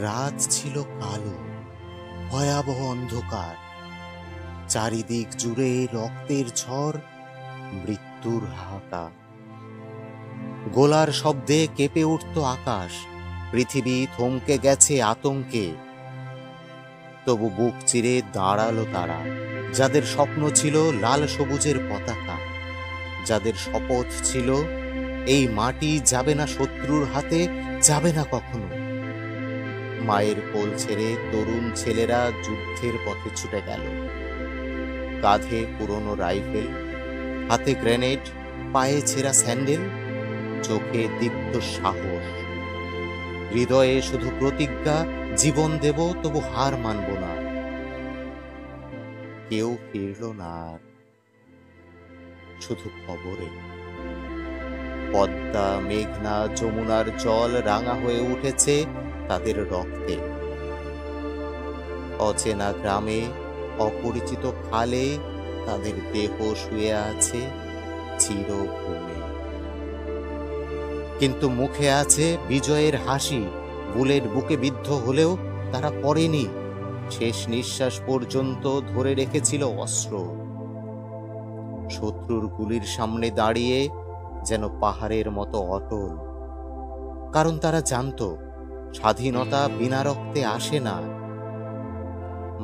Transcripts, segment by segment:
রাত ছিল কালো, ভয়াবহ অন্ধকার। চারিদিক জুড়ে রক্তের ঝড়, মৃত্যুর হাহাকার। গোলার শব্দে কেঁপে উঠত আকাশ, পৃথিবী থমকে গেছে আতঙ্কে। তবু বুক চিরে দাঁড়ালো তারা, যাদের স্বপ্ন ছিল লাল সবুজের পতাকা, যাদের শপথ ছিল এই মাটি যাবে না শত্রুর হাতে, যাবে না কখনো। মায়ের কোল ছেড়ে তরুণ ছেলেরা যুদ্ধের পথে ছুটে গেল, কাঁধে পুরনো রাইফেল, হাতে গ্রেনেড, পায়ে ছেঁড়া স্যান্ডেল, চোখে দীপ্ত সাহস, হৃদয়ে শুধু প্রতিজ্ঞা, জীবন দেব তবু হার মানব না। কেউ ফিরল না আর, শুধু খবরে পদ্মা, মেঘনা, যমুনার জল রাঙা হয়ে উঠেছে তাদের রক্তে। অচেনা গ্রামে, অপরিচিত খালে তাদের দেহ শুয়ে আছে চিরভূমে। কিন্তু মুখে আছে বিজয়ের হাসি। বুলেট বুকে বিদ্ধ হলেও তারা পড়েনি, শেষ নিঃশ্বাস পর্যন্ত ধরে রেখেছিল অস্ত্র। শত্রুর গুলির সামনে দাঁড়িয়ে যেন পাহাড়ের মতো অটল, কারণ তারা জানত স্বাধীনতা বিনা রক্তে আসে না।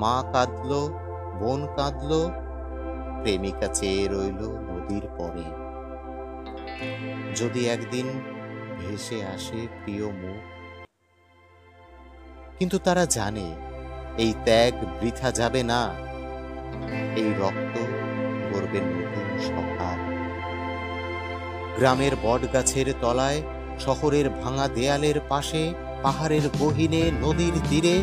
মা কাঁদল, বোন কাঁদল, প্রেমিকা চেয়ে রইল নদীর পরে। যদি একদিন ভেসে আসে প্রিয় মুখ, কিন্তু তারা জানে এই ত্যাগ বৃথা যাবে না। এই রক্ত গড়বে নতুন সকাল। গ্রামের বটগাছের তলায়, শহরের ভাঙা দেয়ালের পাশে, পাহাড়ের গহীনে, নদীর তীরে,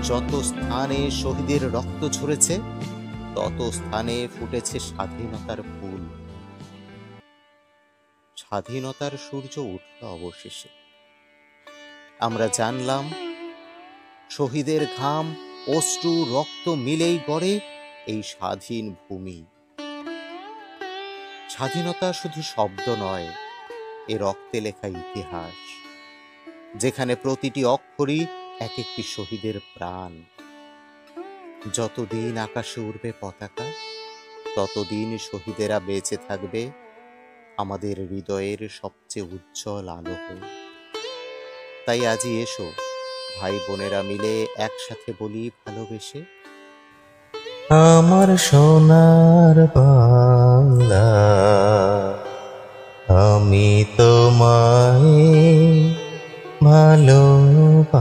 যত স্থানে শহীদের রক্ত ঝরেছে তত স্থানে ফুটেছে স্বাধীনতার ফুল। স্বাধীনতার সূর্য উঠল অবশেষে। আমরা জানলাম শহীদের ঘাম, অশ্রু, রক্ত মিলেই গড়ে এই স্বাধীন ভূমি। স্বাধীনতা শুধু শব্দ নয়, এ রক্তে লেখা ইতিহাস, যেখানে প্রতিটি অক্ষরই এক একটি শহীদের প্রাণ। যতদিন আকাশে উড়বে পতাকা, ততদিন শহীদেরা বেঁচে থাকবে আমাদের হৃদয়ের সবচেয়ে উজ্জ্বল আলো হয়ে। তাই আজই এসো ভাই বোনেরা মিলে একসাথে বলি ভালোবেসে, আমার সোনার বাংলা, আমি তোমায় ভালোবাসি।